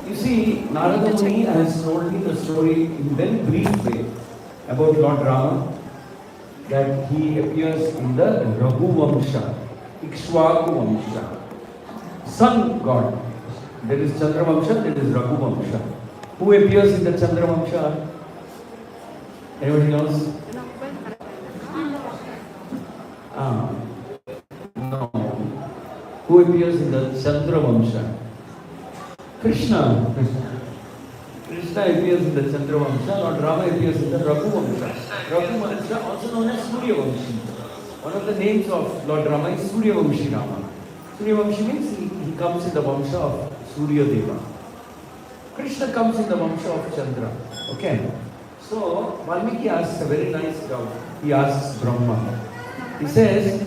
You see, Narada Muni has told me the story in very brief way about Lord Rama, that he appears in the Raghu Vamsha, Ikshvaku Vamsha, sun god. There is Chandra Vamsha, there is Raghu Vamsha. Who appears in the Chandra Vamsha? Anybody knows? No. Who appears in the Chandra Vamsha? Krishna. Krishna appears in the Chandra Vamsha, Lord Rama appears in the Raghu Vamsha. Raghu Vamsha, also known as Surya Vamshi. One of the names of Lord Rama is Surya Vamshi Rama. Surya Vamshi means he comes in the Vamsha of Surya Deva. Krishna comes in the Vamsha of Chandra. Okay? So, Valmiki asks a very nice doubt. He asks Brahma. He says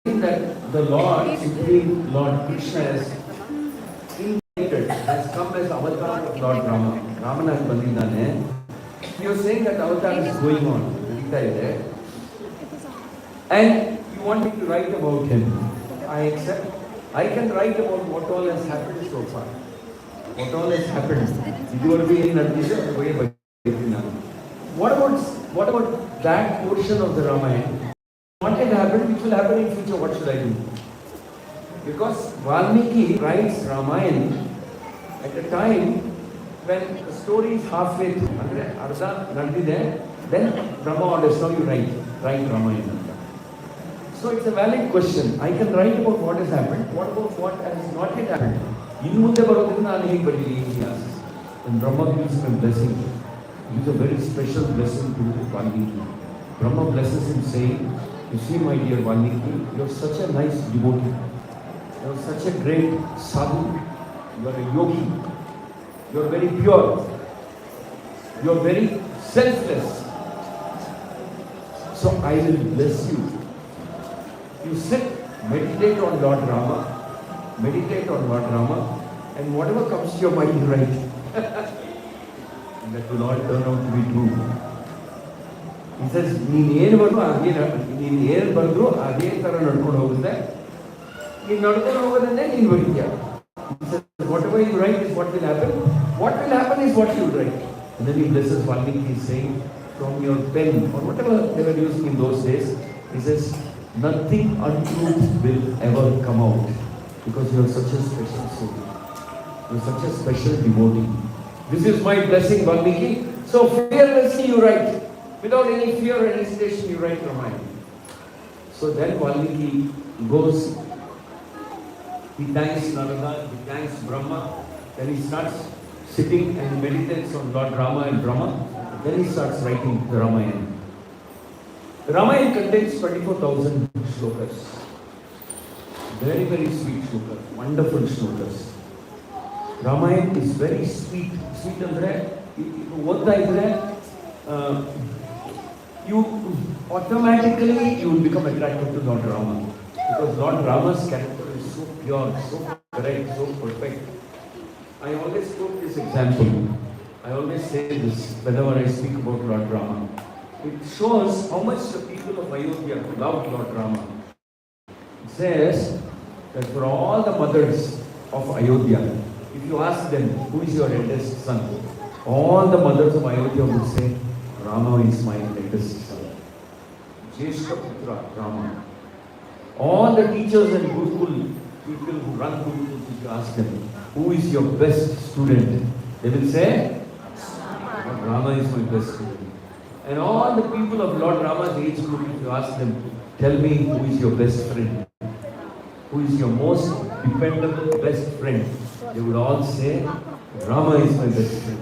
that the Lord, Supreme Lord Krishna has come as avatar of Lord Rama. Ramana Bandindane. You are saying that avatar is going on. And you want me to write about him. I accept. I can write about what all has happened so far. What all has happened. What about that portion of the Ramayana? What had happened, which will happen in future, what should I do? Because Valmiki writes Ramayan at a time when the story is halfway through. Then Brahma orders, now you write Ramayana. So it's a valid question. I can write about what has happened. What about what has not yet happened? And Brahma gives him a blessing. It is a very special blessing to Valmiki. Brahma blesses him saying, you see my dear Valmiki, you are such a nice devotee. You are such a great sadhu. You are a yogi. You are very pure. You are very selfless. So I will bless you. You sit, meditate on Lord Rama. Meditate on Lord Rama. And whatever comes to your mind, you write. And that will all turn out to be true. He says, ನೀನು ಏನು ಬರೆದ್ರು ಅದೇ ಥರ ನಡ್ಕೊಂಡು ಹೋಗುತ್ತೆ ನೀನು ನಡ್ಕೊಂಡು ಹೋಗೋದನ್ನೇ ನೀನು ಬರೀತೀಯ. He says, whatever you write is what will happen. What will happen is what you write. And then he blesses Valmiki, is saying, from your pen, or whatever they were using in those days, he says, nothing untruth will ever come out. Because you are such a special soul. You are such a special devotee. This is my blessing, Valmiki. So fearlessly you write. Without any fear or hesitation, you write Ramayana. So then Valmiki goes, he thanks Narada, he thanks Brahma, then he starts sitting and meditates on Lord Rama and Brahma, then he starts writing the Ramayana. The Ramayana contains 24,000 shlokas. Very, very sweet shlokas, wonderful shlokas. Ramayana is very sweet. Sweet andre, oddha idre, you automatically you will become attracted to Lord Rama. Because Lord Rama's character is so pure, so correct, so perfect. I always quote this example. I always say this whenever I speak about Lord Rama. It shows how much the people of Ayodhya loved Lord Rama. It says that for all the mothers of Ayodhya, if you ask them, who is your eldest son? All the mothers of Ayodhya would say, Rama is my eldest son. Jeshka Putra, Rama. All the teachers and Gurukul, people who run Gurukul, if you ask them, who is your best student? They will say, Rama is my best student. And all the people of Lord Rama's age group, if you ask them, tell me who is your best friend? Who is your most dependable best friend? They would all say, Rama is my best friend.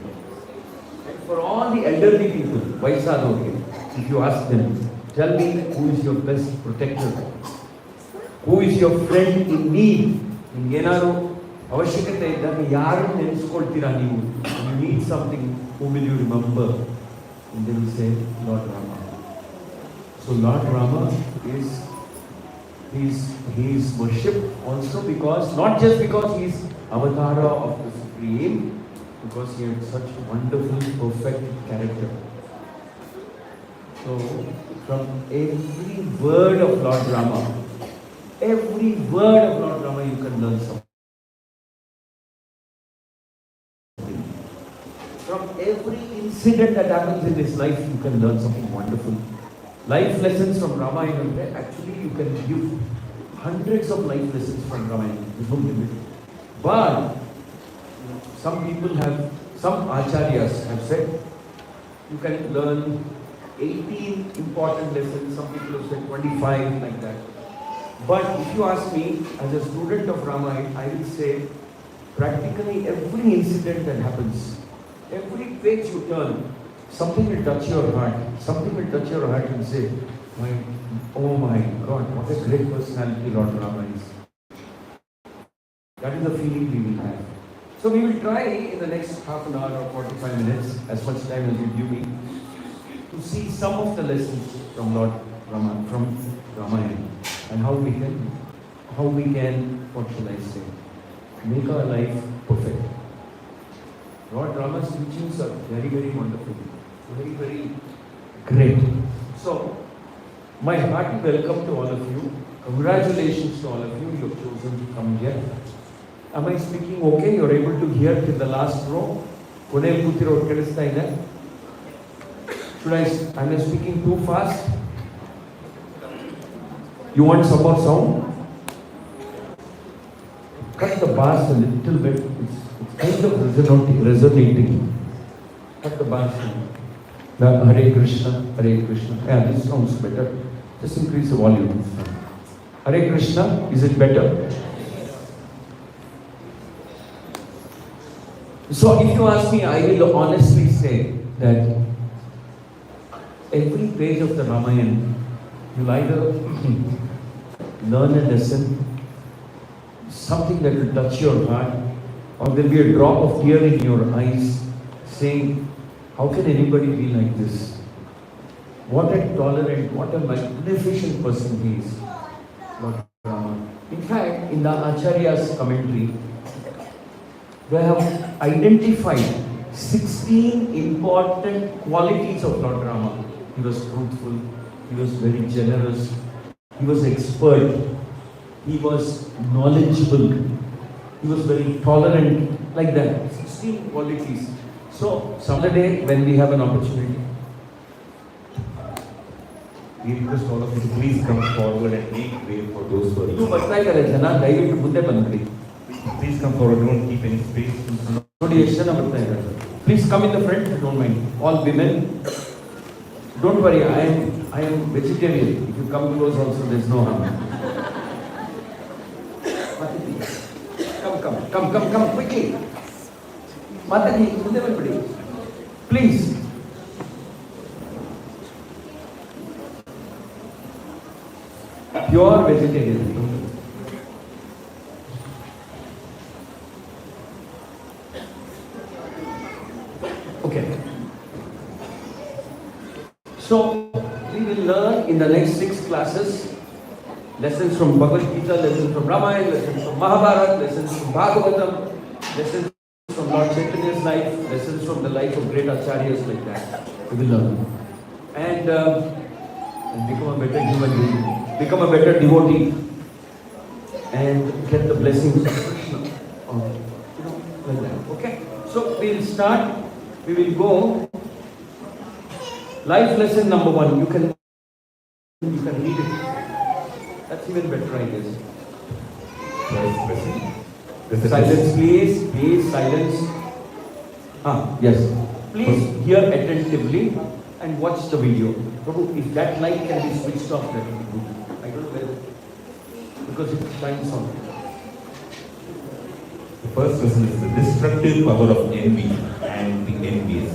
And for all the elderly people, Vaisadoge, if you ask them, tell me who is your best protector? Who is your friend in need? In Yenaru, Avashikate iddaga yaru neneskoltira neevu. You need something, who will you remember? And they will say, Lord Rama. So Lord Rama is worshipped also because, not just because he is avatara of the Supreme, because he had such wonderful, perfect character. So, from every word of Lord Rama, you can learn something. From every incident that happens in his life, you can learn something wonderful. Life lessons from Ramayana, actually you can give hundreds of life lessons from Ramayana. There's no limit. But some people have, some acharyas have said, you can learn 18 important lessons, some people have said 25, like that. But if you ask me, as a student of Ramayana, I will say, practically every incident that happens, every page you turn, something will touch your heart. Something will touch your heart and say, oh my God, what a great personality Lord Rama is. That is the feeling we will have. So we will try in the next half an hour or 45 minutes, as much time as you give me, to see some of the lessons from Lord Rama, from Ramayana, and how we can, what shall I say, make our life perfect. Lord Rama's teachings are very, very wonderful, very, very great. So, my hearty welcome to all of you. Congratulations to all of you. You have chosen to come here. Am I speaking okay? You're able to hear till the last row? Should am I speaking too fast? You want some more sound? Cut the bass a little bit. It's kind of resonating. Cut the bass. Hare Krishna, Hare Krishna. Yeah, this sounds better. Just increase the volume. Hare Krishna, is it better? So if you ask me, I will honestly say that every page of the Ramayan, you'll either learn a lesson, something that will touch your heart, or there'll be a drop of tear in your eyes saying, how can anybody be like this? What a tolerant, what a magnificent person he is, Lord Rama. In fact, in the Acharya's commentary, they have identified 16 important qualities of Lord Rama. He was truthful, he was very generous, he was expert, he was knowledgeable, he was very tolerant, like that. 16 qualities. So, someday when we have an opportunity, we request all of you to please come forward and make way for those who are. Please come forward, don't keep any space. Please come in the front, don't mind. All women, don't worry, I am vegetarian. If you come close also, there's no harm. Come, quickly. Mataji, please. Pure vegetarian. Okay. So, we will learn in the next 6 classes lessons from Bhagavad Gita, lessons from Ramayana, lessons from Mahabharata, lessons from Bhagavatam, lessons from Lord Chaitanya's life, lessons from the life of great acharyas, like that. We will learn. And become a better human being, become a better devotee, and get the blessings of Krishna. Like that. Okay? So, we will start. We will go. Life lesson number 1. You can read it. That's even better, I guess. Silence, please. Please, silence. Yes. Please hear attentively and watch the video. Prabhu, if that light can be switched off, that would be good. I don't know whether, because it shines on. The first lesson is the destructive power of envy and the envious.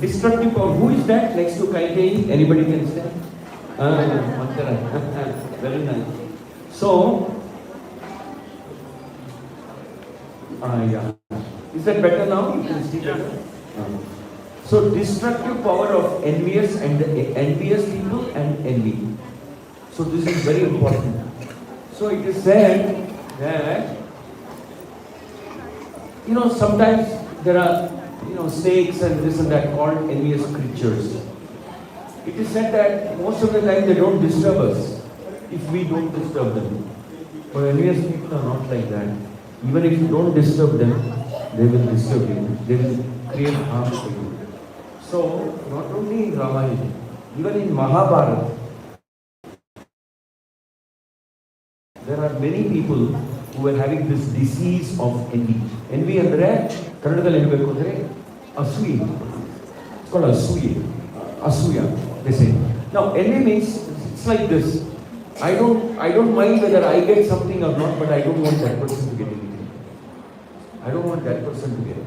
Destructive power. Who is that next to Kaikeyi? Anybody can say? Very nice. So, yeah. Is that better now? You can see better. So, destructive power of envious and envious people and envy. So, this is very important. So, it is said that, sometimes there are, snakes and this and that called envious creatures. It is said that most of the time they don't disturb us if we don't disturb them. But envious people are not like that. Even if you don't disturb them, they will disturb you, they will create harm for you. So, not only in Ramayana, even in Mahabharata, there are many people who are having this disease of envy. Envy andre Kannadadalli helbeku andre asuya. It's called asuya, they say. Now envy means it's like this. I don't mind whether I get something or not, but I don't want that person to get anything. I don't want that person to get it.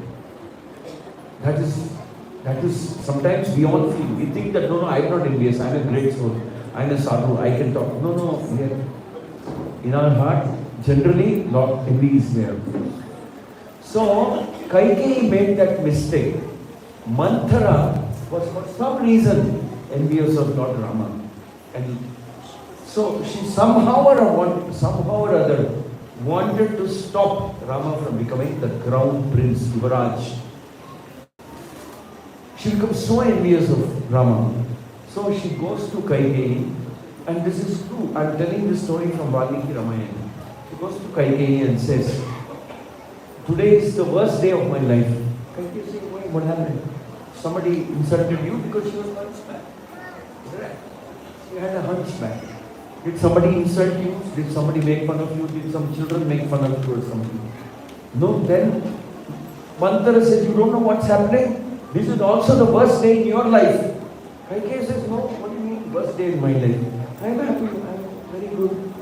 That is sometimes we all feel. We think that no, I'm not envious. I'm a great soul. I'm a sadhu. I can talk. No, here. In our heart, generally, Lord envy is there. So, Kaikeyi made that mistake. Manthara was for some reason envious of Lord Rama. And so, she somehow or other wanted to stop Rama from becoming the crown prince, Yuvraj. She becomes so envious of Rama. So, she goes to Kaikeyi. And this is true. I'm telling this story from Valmiki Ramayan. She goes to Kaikeyi and says, today is the worst day of my life. Kaikeyi says, what happened? Somebody insulted you because she was hunchback. She had a hunchback. Did somebody insult you? Did somebody make fun of you? Did some children make fun of you or something? No, then Manthara says, you don't know what's happening? This is also the worst day in your life. Kaikeyi says, no, what do you mean worst day in my life? I'm happy, I'm very good.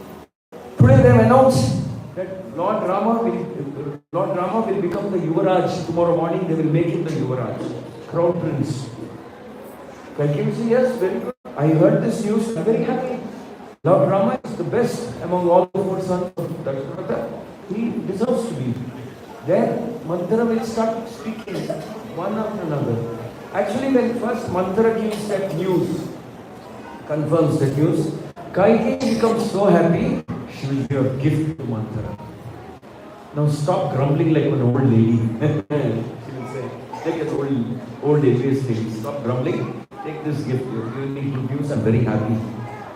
Today they have announced that Lord Rama will become the Yuvraj. Tomorrow morning they will make him the Yuvraj, crown prince. Kaikeyi says, yes, very good. I heard this news, I'm very happy. Lord Rama is the best among all the 4 sons of Dasa. He deserves to be. Then Manthara will start speaking one after another. Actually, when first Manthara gives that news, confirms the news, Kaikeyi becomes so happy, she will give a gift to Manthara. Now stop grumbling like an old lady. She will say, take an old atheist thing. Stop grumbling, take this gift. You're giving me good news, I'm very happy.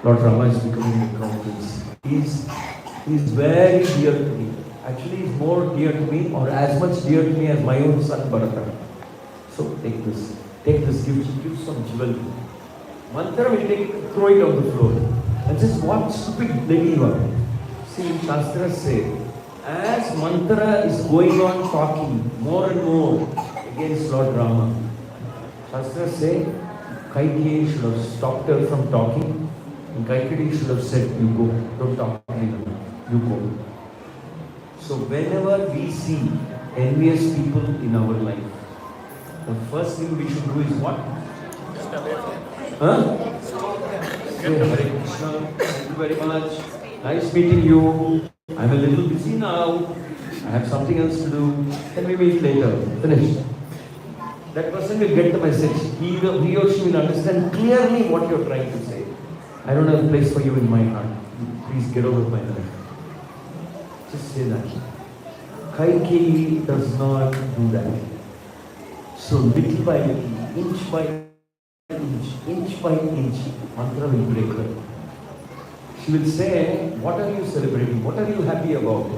Lord Rama is becoming the crown prince. He's very dear to me. Actually, he's more dear to me, or as much dear to me as my own son Varada. So take this gift. She gives some jewelry. Manthara will take it, throw it on the floor. And says, what stupid lady you are. See, Shastras say, as Manthara is going on talking more and more against Lord Rama, Shastras say, Kaikeyi should have stopped her from talking. And Kaikeyi should have said, you go, don't talk anymore, you go. So whenever we see envious people in our life, the first thing we should do is what? Huh? Say Hare Krishna, thank you very much. Nice meeting you. I'm a little busy now. I have something else to do. Can we meet later? Finished. That person will get the message. He or she will understand clearly what you're trying to say. I don't have a place for you in my heart. Please get over my life. Just say that. Kaikeyi does not do that. So little by little, inch by inch, Manthara will break her. She will say, what are you celebrating? What are you happy about?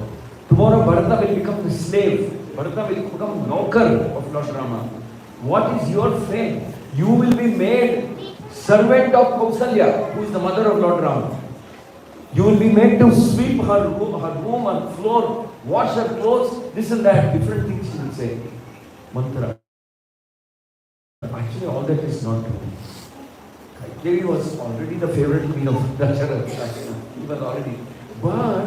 Tomorrow Varada will become the slave. Varada will become Naukar of Lord Rama. What is your fate? You will be made servant of Kausalya, who is the mother of Lord Rama. You will be made to sweep her room, her floor, wash her clothes, this and that, different things she will say. Manthara. Actually, all that is not true. Kaikeyi was already the favorite queen of Dasharatha. He was already. But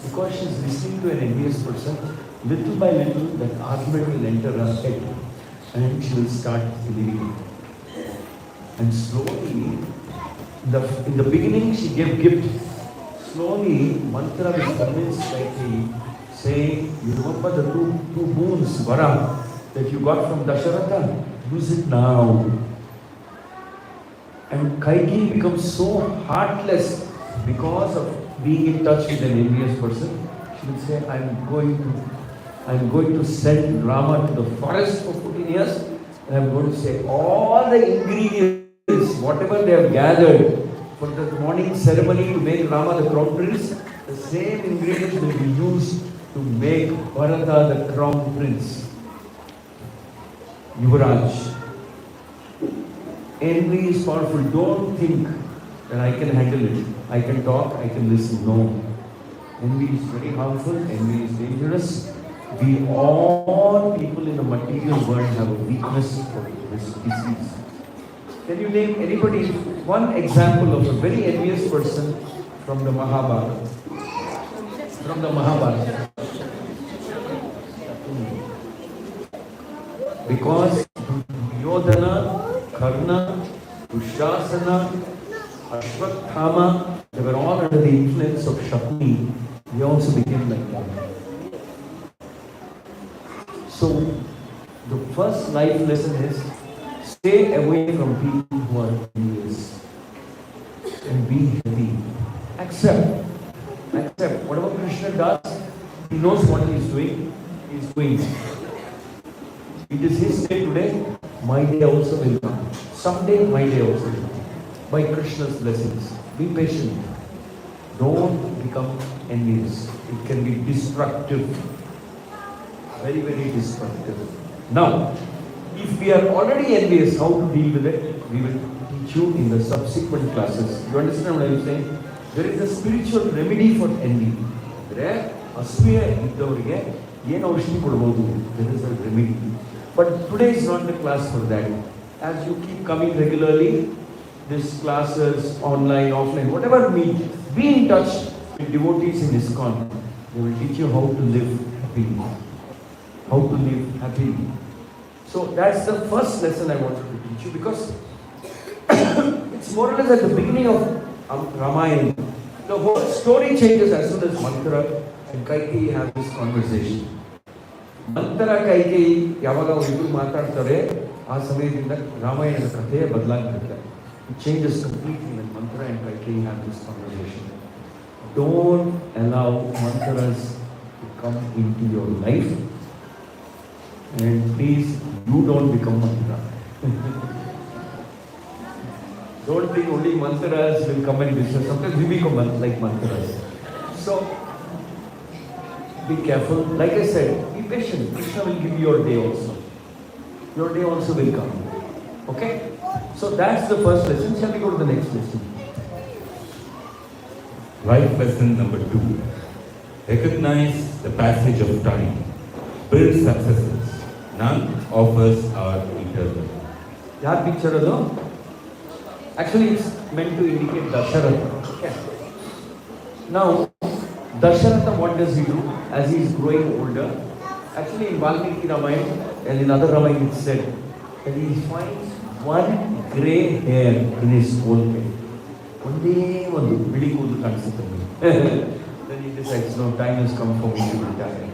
because she is listening to an envious person, little by little, that argument will enter her head and she will start believing it. And slowly, in the beginning, she gave gift. Slowly, Manthara will convince Kaikeyi, saying, you remember the two moons, Vara, that you got from Dasharatha? Use it now. And Kaikeyi becomes so heartless because of being in touch with an envious person. She will say, I'm going to send Rama to the forest for 14 years, and I'm going to say all the ingredients, whatever they have gathered for the morning ceremony to make Rama the crown prince, the same ingredients will be used to make Varada the crown prince. Yuvraj. Envy is powerful. Don't think that I can handle it. I can talk, I can listen. No. Envy is very harmful. Envy is dangerous. We all people in the material world have a weakness for this disease. Can you name anybody, one example of a very envious person from the Mahabharata? From the Mahabharata. Because Duryodhana, Karna, Dushasana, Ashwatthama, they were all under the influence of Shakti. They also became like that. So, the first life lesson is stay away from people who are envious and be happy. Accept. Whatever Krishna does, he knows what he is doing. He is doing. It is his day today, my day also will come. Someday, my day also will come. By Krishna's blessings. Be patient. Don't become envious. It can be destructive. Very, very destructive. Now, if we are already envious, how to deal with it? We will teach you in the subsequent classes. You understand what I am saying? There is a spiritual remedy for envy. There is a remedy. But today is not the class for that. As you keep coming regularly, these classes, online, offline, whatever meet, be in touch with devotees in Iskcon. They will teach you how to live happily. How to live happily. So that's the first lesson I wanted to teach you, because it's more or less at the beginning of Ramayan. The whole story changes as soon as Manthara and Kaikeyi have this conversation. Manthara Kaikeyi ಯಾವಾಗ ಇಬ್ಬರು ಮಾತಾಡ್ತಾರೆ ಆ ಸಮಯದಿಂದ ರಾಮಾಯಣದ ಕಥೆಯೇ ಬದಲಾಗ್ತಿರುತ್ತೆ. It changes completely when Manthara and Kaikeyi have this conversation. Don't allow Mantharas to come into your life, and please, you don't become Manthara. Don't think only Mantharas will come and business. Sometimes we become like Mantharas. So, be careful. Like I said, be patient. Krishna will give you your day also. Your day also will come. Okay? So that's the first lesson. Shall we go to the next lesson? Life lesson number 2. Recognize the passage of time. Build successes. None of us are eternal. Yaar picture ado? Actually, it's meant to indicate Dasharatha. Okay. Now, Dasharatha, what does he do as he is growing older? Actually, in Valmiki Ramayan and in other Ramayan, it's said that he finds one grey hair in his whole head. One day, one day, then he decides, no, time has come for me to retire.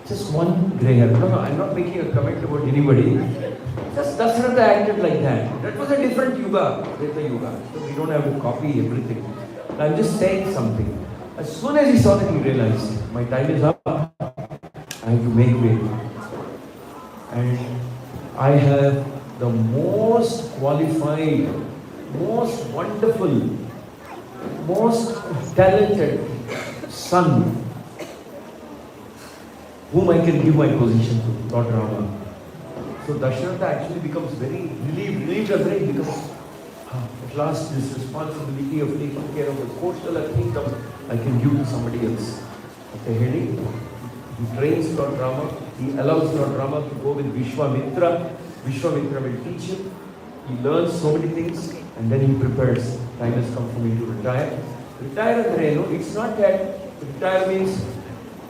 Just one grey hair. No, I'm not making a comment about anybody. Just Dasharatha acted like that. That was a different yuga, Treta Yuga. So we don't have to copy everything. I'm just saying something. As soon as he saw that, he realized, my time is up. I have to make way. And I have the most qualified, most wonderful, most talented son whom I can give my position to, Lord Rama. So Dasharatha actually becomes very relieved because at last this responsibility of taking care of the Koshala kingdom I can give to somebody else. Okay, Heli? He trains Lord Rama. He allows Lord Rama to go with Vishwamitra. Vishwamitra will teach him. He learns so many things and then he prepares. Time has come for me to retire. Retire, it's not that retire means,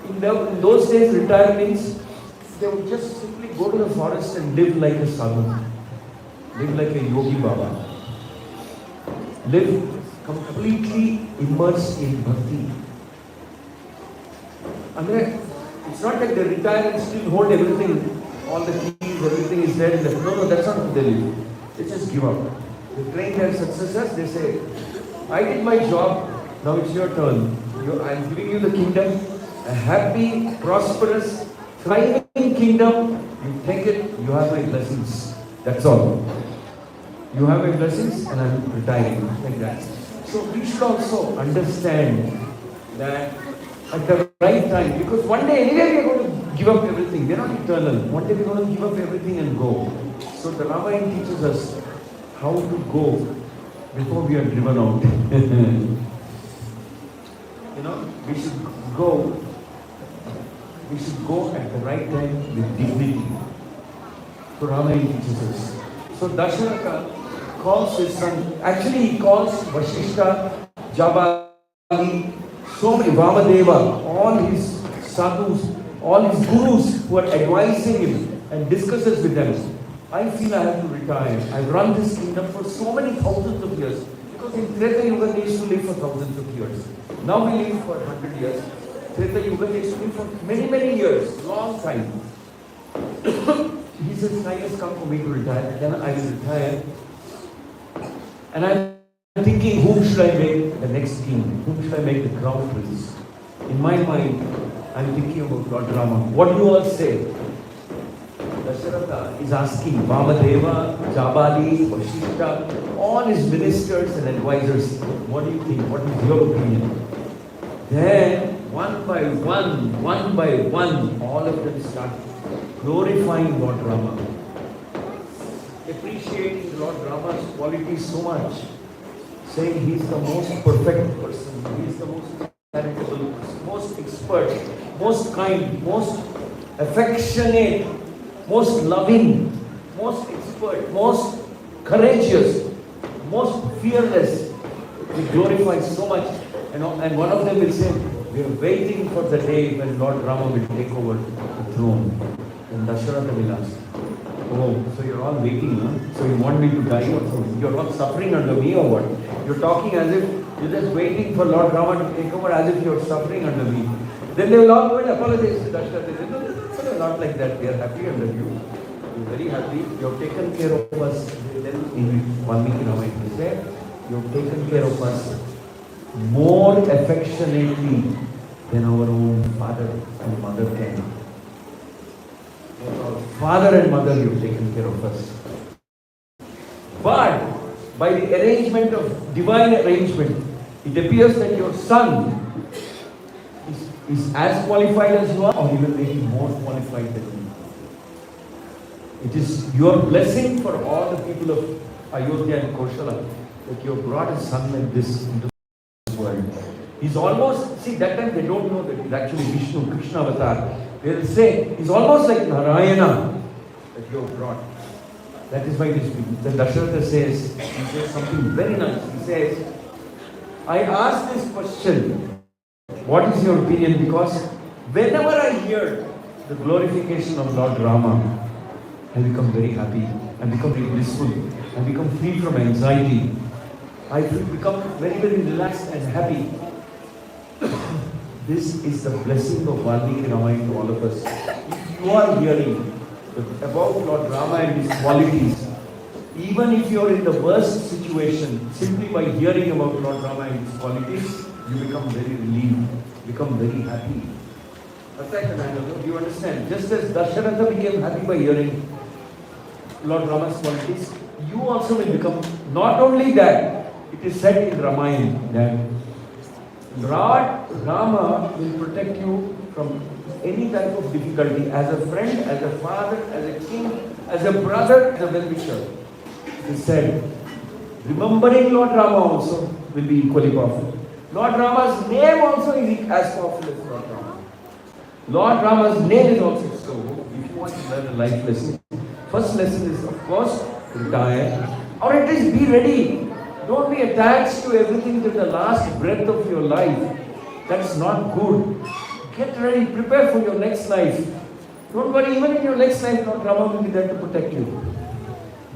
in those days retire means they would just simply go to the forest and live like a sadhu. Live like a yogi baba. Live completely immersed in bhakti. It's not like they retire and still hold everything, all the keys, everything is there. No, that's not what they live. They just give up. They train their successors, they say, I did my job, now it's your turn. I'm giving you the kingdom, a happy, prosperous, thriving kingdom. You take it, you have my blessings. That's all. You have my blessings and I'm retiring, like that. So we should also understand that at the right time. Because one day anyway we are going to give up everything. We are not eternal. One day we are going to give up everything and go. So the Ramayan teaches us how to go before we are driven out. We should go. We should go at the right time with dignity. So Ramayan teaches us. So Dasharatha calls his son, actually he calls Vashishta, Jabali, so many Vamadeva, all his sadhus, all his gurus who are advising him and discusses with them. I feel I have to retire. I've run this kingdom for so many thousands of years. Because in Treta Yuga they used to live for thousands of years. Now we live for 100 years. Treta Yuga they used to live for many, many years, long time. He says, time has come for me to retire. Then I will retire. And I'm thinking, whom should I make the next king? Whom should I make the crown prince? In my mind, I'm thinking about Lord Rama. What do you all say? Dasharatha is asking Vamadeva, Jabali, Vashishta, all his ministers and advisors, what do you think? What is your opinion? Then, one by one, all of them start glorifying Lord Rama, appreciating Lord Rama's qualities so much, saying he's the most perfect person, he's the most charitable, most expert, most kind, most affectionate, most loving, most expert, most courageous, most fearless. He glorifies so much. And one of them will say, we are waiting for the day when Lord Rama will take over the throne. And Dasharatha will ask, oh, so you're all waiting, huh? So you want me to die or something? You're not suffering under me or what? You're talking as if you're just waiting for Lord Rama to take over, as if you're suffering under me. Then they will all go and apologize to Dasharatha. They say, no, not like that. We are happy under you. We're very happy. You have taken care of us. Then in Valmiki Ramayana, they say, you have taken care of us more affectionately than our own father and mother can. Our father and mother, you have taken care of us. But by the arrangement of divine arrangement, it appears that your son is as qualified as you are, or even maybe more qualified than you. It is your blessing for all the people of Ayodhya and Koshala that you have brought a son like this into this world. He's almost, see, that time they don't know that he's actually Vishnu, Krishna avatar. They will say, he's almost like Narayana that you have brought. That is why then Dasharatha says, he says something very nice. He says, I ask this question, what is your opinion? Because whenever I hear the glorification of Lord Rama, I become very happy, I become very blissful, I become free from anxiety, I become very, very relaxed and happy. This is the blessing of Valmiki Ramayana to all of us. If you are hearing about Lord Rama and his qualities, even if you are in the worst situation, simply by hearing about Lord Rama and his qualities, you become very relieved, become very happy. Do you understand? Just as Dasharatha became happy by hearing Lord Rama's qualities, you also will become. Not only that, it is said in Ramayan that Lord Rama will protect you from any type of difficulty as a friend, as a father, as a king, as a brother, as a well-wisher. It is said, remembering Lord Rama also will be equally powerful. Lord Rama's name also is as powerful as Lord Rama. Lord Rama's name is also so. If you want to learn a life lesson, first lesson is, of course, retire, or at least be ready. Don't be attached to everything till the last breath of your life. That's not good. Get ready, prepare for your next life. Don't worry, even in your next life, Lord Rama will be there to protect you.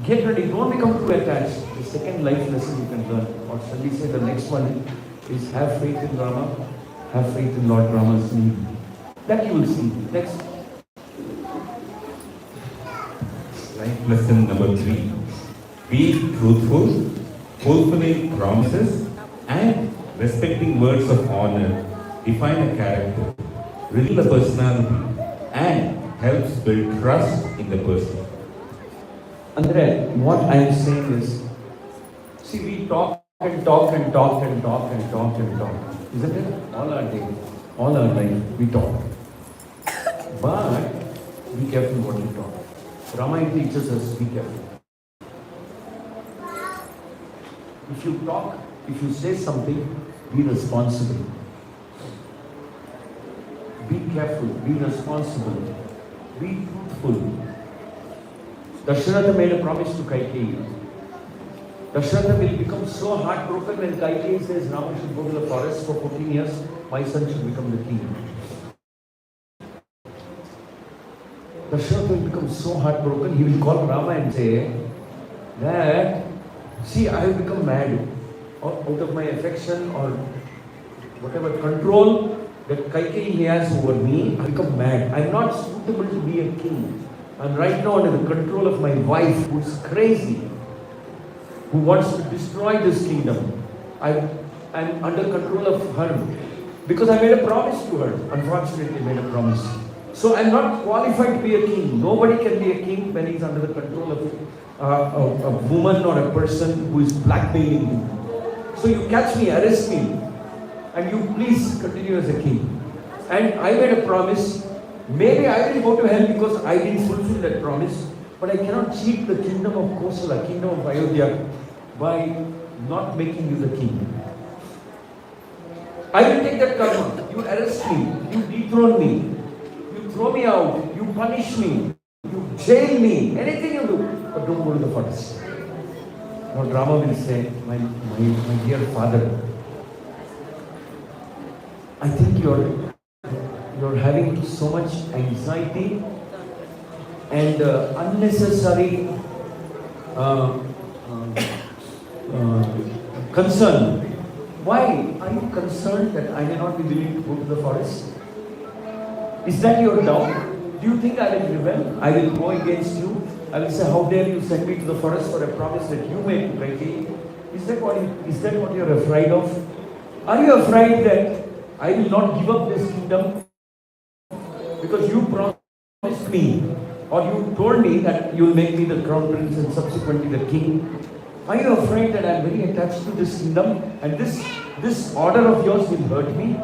Get ready, don't become too attached. The second life lesson you can learn, or shall we say the next one, is have faith in Rama, have faith in Lord Rama's need. That you will see. Next. Life lesson number 3. Be truthful, fulfilling promises, and respecting words of honor define a character, reveal a personality, and helps build trust in the person. Andre, what I am saying is, see, we talk and talk and talk and talk and talk and talk, isn't it? All our day. All our life we talk. But be careful what you talk. Ramayan teaches us, be careful. If you talk, if you say something, be responsible. Be careful, be responsible, be truthful. Dasharatha made a promise to Kaikeyi. Dasharatha will become so heartbroken when Kaikeyi says Rama should go to the forest for 14 years, my son should become the king. Dasharatha will become so heartbroken, he will call Rama and say that, see, I have become mad out of my affection or whatever control that Kaikeyi has over me. I become mad. I am not suitable to be a king. I am right now under the control of my wife who is crazy, who wants to destroy this kingdom. I am under control of her because I made a promise to her. Unfortunately, I made a promise. So I am not qualified to be a king. Nobody can be a king when he is under the control of a woman or a person who is blackmailing you. So you catch me, arrest me, and you please continue as a king. And I made a promise. Maybe I will go to hell because I didn't fulfill that promise. But I cannot cheat the kingdom of Kosala, kingdom of Ayodhya, by not making you the king. I will take that karma. You arrest me, you dethrone me, you throw me out, you punish me, you jail me, anything you do, but don't go to the forest. Lord Rama will say, my dear father, I think you're having so much anxiety and unnecessary concern. Why are you concerned that I may not be willing to go to the forest? Is that your doubt? Do you think I will rebel? I will go against you? I will say, how dare you send me to the forest for a promise that you made to Kaikeyi? Is that what you are afraid of? Are you afraid that I will not give up this kingdom because you promised me, or you told me that you will make me the crown prince and subsequently the king? Are you afraid that I am very attached to this kingdom and this order of yours will hurt me?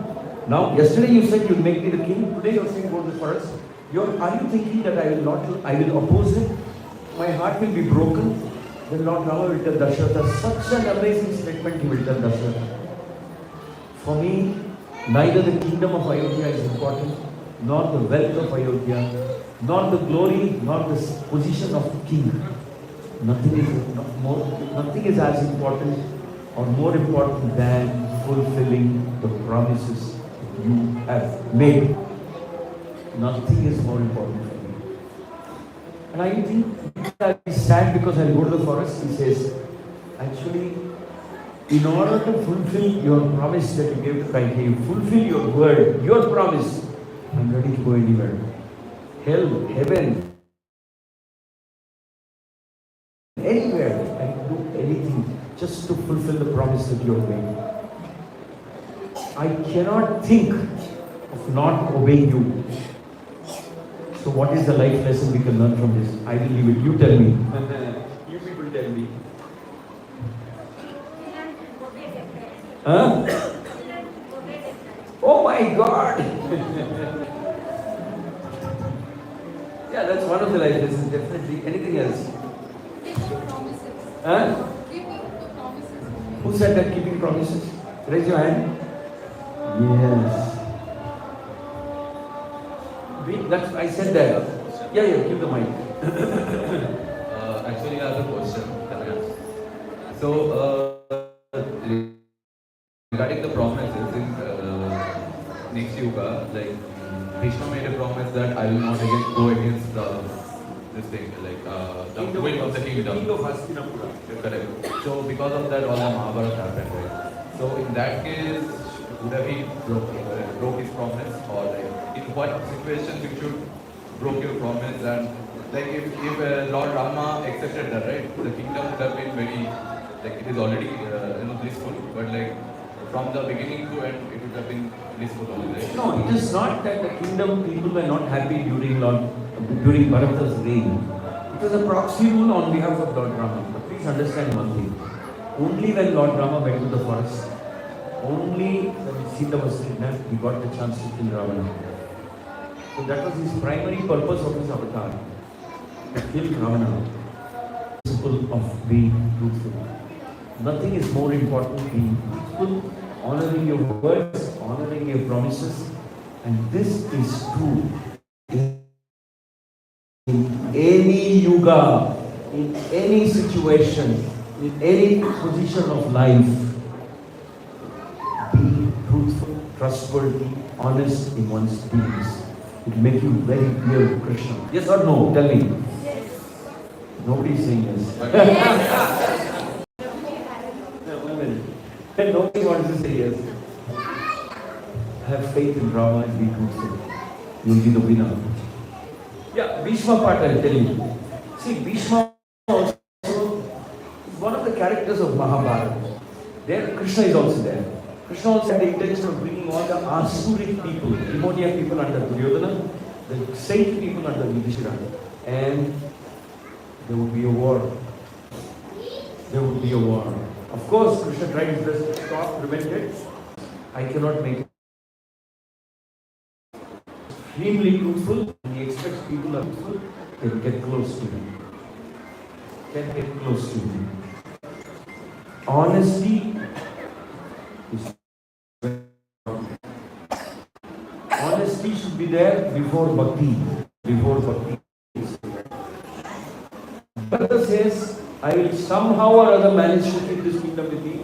Now, yesterday you said you will make me the king. Today you are saying go to the forest. Are you thinking that I will oppose it? My heart will be broken. Then Lord Rama will tell Dasharatha, such an amazing statement he will tell Dasharatha. For me, neither the kingdom of Ayodhya is important, nor the wealth of Ayodhya, nor the glory, nor the position of king. Nothing is as important or more important than fulfilling the promises you have made. Nothing is more important for me. And I think I'll be sad because I'll go to the forest. He says, actually, in order to fulfill your promise that you gave to Kaikeyi, fulfill your word, your promise, I'm ready to go anywhere. Hell, heaven, anywhere. I can do anything just to fulfill the promise that you have made. I cannot think of not obeying you. So what is the life lesson we can learn from this? I will leave it. You tell me. You people tell me. Huh? Oh my God! Yeah, that's one of the life lessons, definitely. Anything else? Keeping promises. Huh? Keeping the promises. Who said that keeping promises? Raise your hand. Yes. I said that. Yeah, give the mic. Actually, I have a question. Can I ask? So, regarding the promises in next yoga, like Krishna made a promise that I will not again go against this thing, like the will of the kingdom. King of Hastinapura. Correct. So, because of that, all the Mahabharata happened, right? So, in that case, would have he broke his promise, or like in what situation you should broke your promise? And like if Lord Rama accepted that, right, the kingdom would have been very, like it is already blissful, but like from the beginning to end it would have been blissful only, right? No, it is not that the kingdom people were not happy during Bharata's reign. It was a proxy rule on behalf of Lord Rama. But please understand one thing. Only when Lord Rama went to the forest, Only when Sita was kidnapped, he got the chance to kill Ravana. So that was his primary purpose of his avatar, to kill Ravana. Principle of being truthful. Nothing is more important than being truthful, honoring your words, honoring your promises, and this is true in any yuga, in any situation, in any position of life. Be truthful, trustworthy, honest in one's deeds. It will make you very clear to Krishna. Yes or no? Tell me. Yes. Nobody is saying yes. No, 1 minute. Nobody wants to say yes. Have faith in Rama and be truthful. You'll be the winner. Yeah, Bhishma part I'll tell you. See, Bhishma also is one of the characters of Mahabharata. There, Krishna is also there. Krishna also had the intention of bringing all the Asuric people, demoniac people under Duryodhana, the saint people under Yudhishthira, and there would be a war. There would be a war. Of course, Krishna tried his best to stop, prevent it. I cannot make it. Extremely truthful, and he expects people are truthful, can get close to him. Can get close to him. Honesty is honesty should be there before bhakti. Before bhakti. Varada says, I will somehow or other manage to keep this kingdom with thee.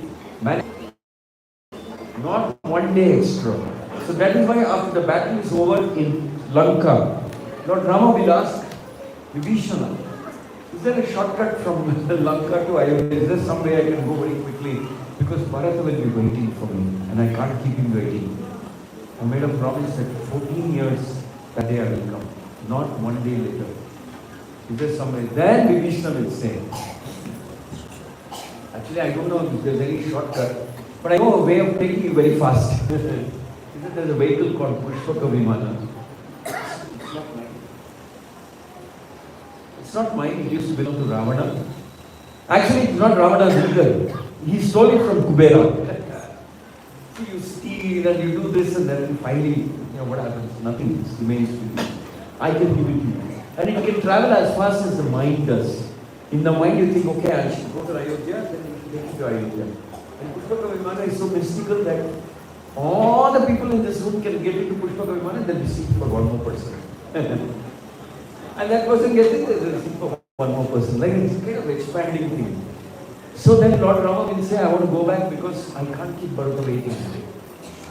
Not one day extra. So that is why after the battle is over in Lanka, Lord Rama will ask Vibhishana, is there a shortcut from Lanka to Ayodhya? Is there some way I can go very quickly? Because Varada will be waiting for me and I can't keep him waiting. I made a promise that 14 years that day I will come, not one day later. Is there some way? Then Vibhishana will say, actually I don't know if there's any shortcut, but I know a way of taking you very fast. There's a vehicle called Pushpaka Vimana. It's not mine, it used to belong to Ravana. Actually, it's not Ravana's either. He stole it from Kubera. So you steal and you do this and then finally, what happens? Nothing remains with you. I can give it to you. And it can travel as fast as the mind does. In the mind you think, okay, I should go to Ayodhya, then you should take it to Ayodhya. And Pushpaka Vimana is so mystical that all the people in this room can get into Pushpaka Vimana and then receive for one more person. And that person gets it, they receive for one more person. Like it's kind of expanding thing. So then Lord Rama will say, I want to go back because I can't keep Bharata waiting.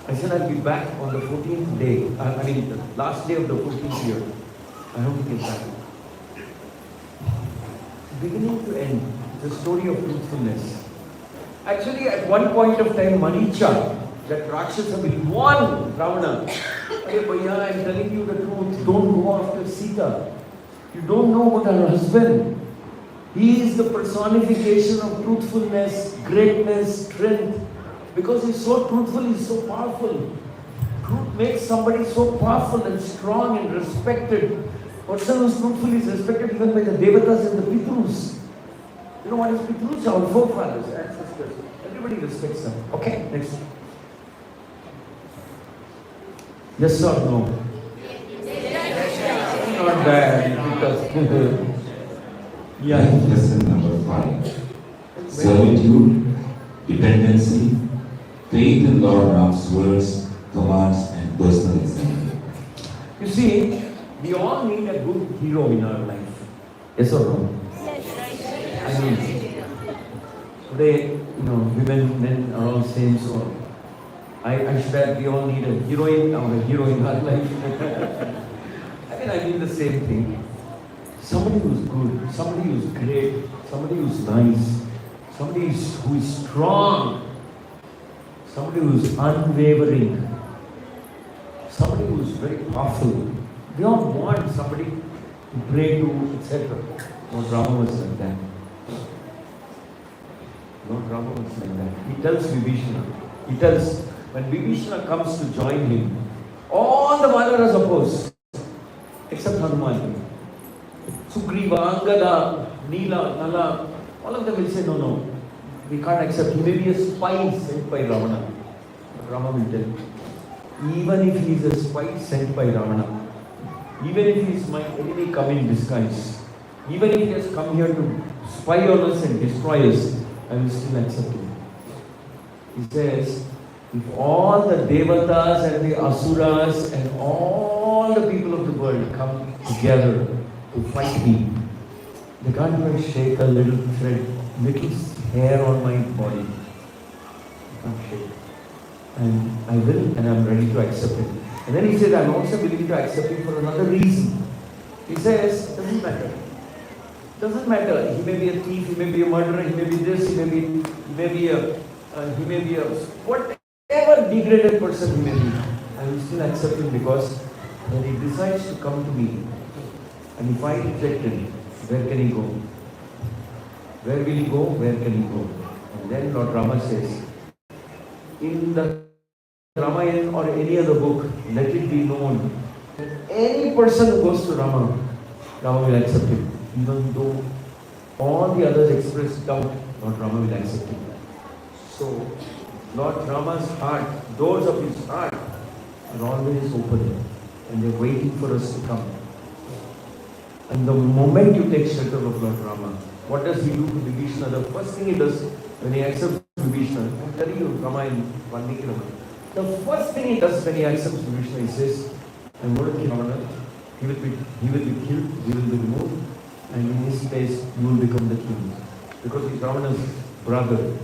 I said, I'll be back on the 14th day. The last day of the 14th year. I hope to get back. Beginning to end, the story of truthfulness. Actually, at one point of time, Maricha, that Rakshasa will warn Ravana. Hey Bhaiya, I'm telling you the truth. Don't go after Sita. You don't know about her husband. He is the personification of truthfulness, greatness, strength. Because he's so truthful, he's so powerful. Truth makes somebody so powerful and strong and respected. Person who's truthful is respected even by the Devatas and the Pitrus. You know what is Pitrus? Our forefathers, ancestors. Everybody respects them. Okay, next. Yes or no? Not bad, because Yeah, lesson number 5. Servitude, dependency, faith in Lord Ram's words, commands, and personal example. you see, we all need a good hero in our life. Yes or no? I mean, today, women, men are all same, so I should have, we all need a heroine or a hero in our life. I mean the same thing. Somebody who's good, somebody who's great, somebody who's nice, somebody who is strong, somebody who's unwavering, somebody who's very powerful. We all want somebody to pray to, etc. Lord Rama was like that. Lord Rama was like that. He tells Vibhishana, when Vibhishana comes to join him, all the Vanaras oppose, except Hanuman. Sugriva, Angada, Nila, Nala, all of them will say, no, we can't accept. He may be a spy sent by Ravana. Rama will tell you. Even if he is a spy sent by Ravana, even if he is my enemy come in disguise, even if he has come here to spy on us and destroy us, I will still accept him. He says, if all the Devatas and the Asuras and all the people of the world come together to fight me, they can't even shake a little thread, little hair on my body. They can't shake. And I will, and I'm ready to accept it. And then he says, I'm also willing to accept it for another reason. He says, doesn't matter. Doesn't matter. He may be a thief, he may be a murderer, he may be this, he may be a whatever degraded person he may be. I will still accept him because when he decides to come to me, and if I reject him, where can he go? Where will he go? Where can he go? And then Lord Rama says, in the Ramayan or any other book, let it be known, any person who goes to Rama, Rama will accept him. Even though all the others express doubt, Lord Rama will accept him. So, Lord Rama's heart, doors of his heart are always open and they're waiting for us to come. And the moment you take shelter of Lord Rama, what does he do to Vibhishana? The first thing he does when he accepts Vibhishana, I'm telling you, Ramayan, Valmiki Ramayana, the first thing he does when he accepts Vibhishana, he says, I'm going to kill Ravana, he will be killed, he will be removed, and in his place you will become the king. Because he's Ravana's brother.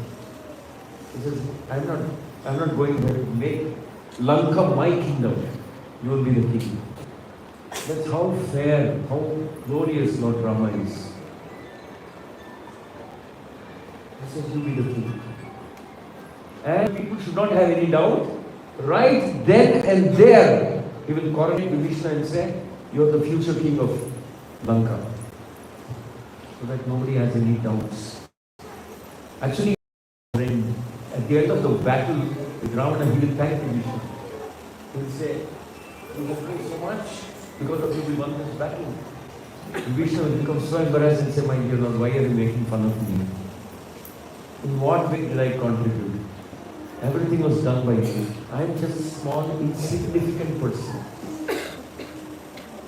He says, I'm not going there to make Lanka my kingdom. You will be the king. That's how fair, how glorious Lord Rama is. He says, you will be the king. And people should not have any doubt. Right then and there, he will coronate Vibhishana and say, you are the future king of Lanka. So that nobody has any doubts. Actually, at the end of the battle with Ravana, he will thank Vibhishana. He will say, you have done so much, because of you we won this battle. Vibhishana will become so embarrassed and say, my dear Lord, why are you making fun of me? In what way did I contribute? Everything was done by you. I am just a small, insignificant person.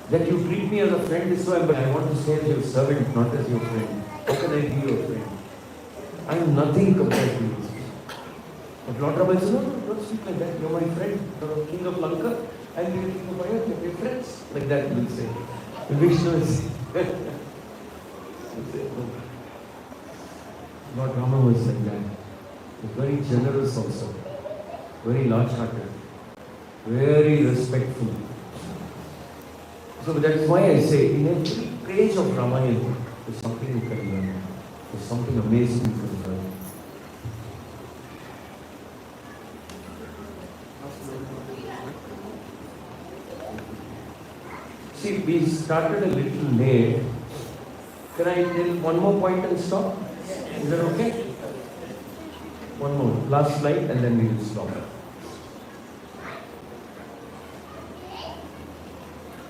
That you treat me as a friend is so embarrassing. I want to stay as your servant, not as your friend. How can I be your friend? I am nothing compared to you. But Lord Rama says, no, don't speak like that. You're my friend. You're king of Lanka. I'm the king of Maya. We're friends. Like that we will say. Vibhishana will say. Lord Rama was like that. He was very generous also. Very large-hearted. Very respectful. So that's why I say, in every page of Ramayan, there's something you can learn. There's something amazing you can learn. See, we started a little late. Can I tell one more point and stop? Is that okay? One more. Last slide and then we will stop.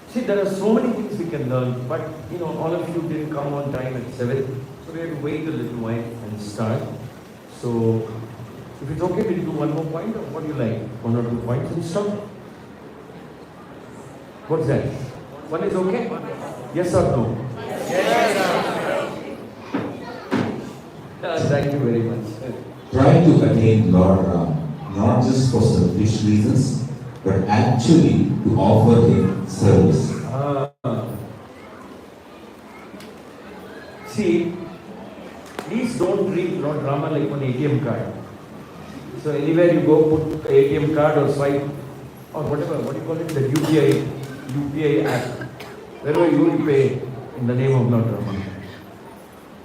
See, there are so many things we can learn, but all of you didn't come on time at 7, so we have to wait a little while and start. So, if it's okay, we'll do one more point, or what do you like? 1 or 2 points and stop? What's that? One is okay? Yes or no? Yes. Thank you very much. Try to attain Lord Ram, not just for selfish reasons, but actually to offer him service. See, please don't treat Lord Rama like an ATM card. So anywhere you go, put ATM card or swipe or whatever, what do you call it, the UPI app. Wherever you will pay in the name of Lord Rama.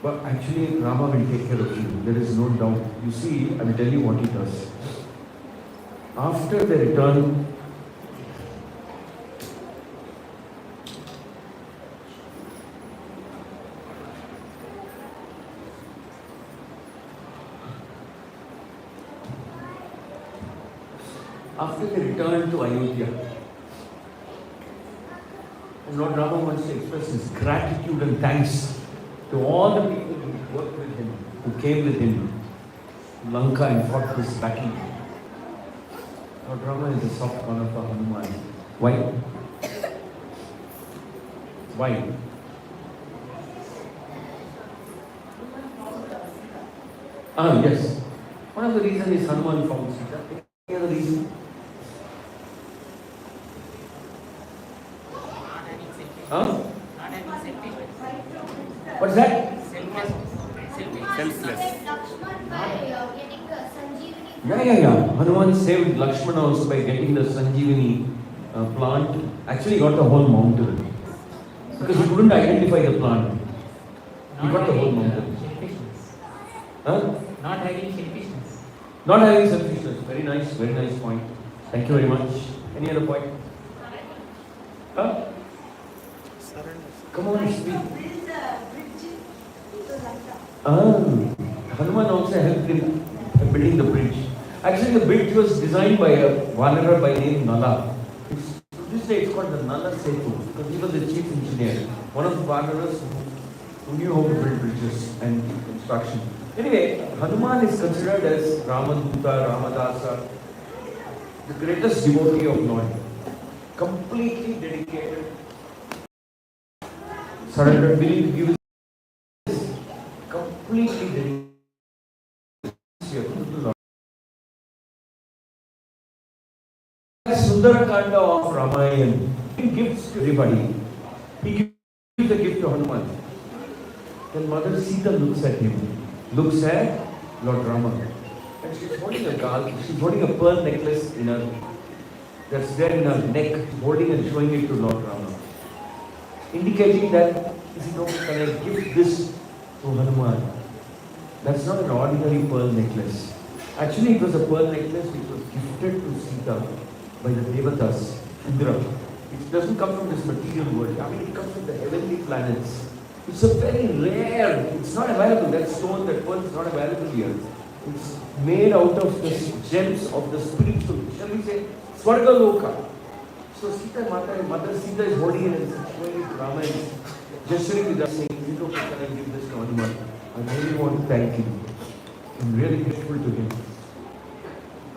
But actually Rama will take care of you. There is no doubt. You see, I will tell you what he does. After the return, to Ayodhya, and Lord Rama wants to express his gratitude and thanks to all the people who worked with him, who came with him to Lanka and fought this battle. Lord Rama is the soft corner for Hanuman. Why? Why? Yes. One of the reasons is Hanuman found Sita. Any other reason? What's that? Yeah. Hanuman saved Lakshmana also by getting the Sanjeevani plant. Actually got the whole mountain. Because he couldn't identify the plant. He got the whole mountain. Not having selfishness. Not having selfishness. Very nice point. Thank you very much. Any other point? Come on, speak. Hanuman also helped in building the bridge. Actually, the bridge was designed by a Varada by name Nala. To this day, it's called the Nala Setu because he was the chief engineer. One of the Varadas who knew how to build bridges and construction. Anyway, Hanuman is considered as Ramaduta, Ramadasa, the greatest devotee of Lord. Completely dedicated, surrendered, willing to give his completely dedicated to the Lord. Sundarakanda of Ramayan. He gives to everybody. He gives a gift to Hanuman. Then Mother Sita looks at him. Looks at Lord Rama. And she's holding a pearl necklace in her, that's there in her neck, holding and showing it to Lord Rama. Indicating that, can I give this to Hanuman? That's not an ordinary pearl necklace. Actually, it was a pearl necklace which was gifted to Sita by the Devatas, Indra. It doesn't come from this material world. It comes from the heavenly planets. It's a very rare, it's not available, that stone, that pearl is not available here. It's made out of the gems of the spiritual, shall we say, Swarga Loka. So Sita, Mother Sita is holding it and showing it to Rama and gesturing with us saying, can I give this to Hanuman? I really want to thank him. I'm really grateful to him.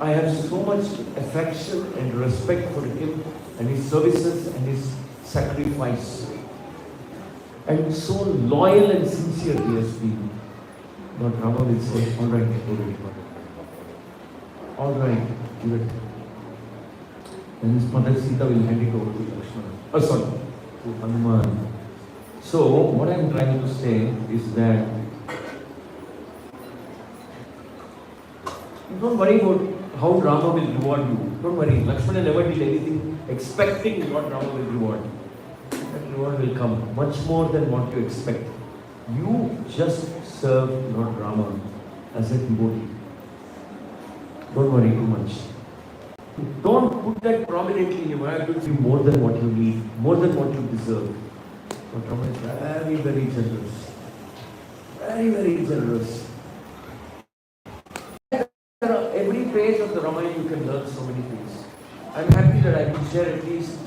I have so much affection and respect for him and his services and his sacrifice. And so loyal and sincere he has been. Lord Rama will say, all right, give it. All right, give it. And his mother Sita will hand it over to Lakshmana. To Hanuman. So, what I am trying to say is that don't worry about how Rama will reward you. Don't worry. Lakshmana never did anything expecting what Rama will reward. That reward will come much more than what you expect. You just serve Lord Rama as a devotee. Don't worry too much. Don't put that prominently in your mind. I will give you more than what you need, more than what you deserve. Lord Rama is very, very generous. Very, very generous. Every page of the Ramayan you can learn so many things. I'm happy that I can share at least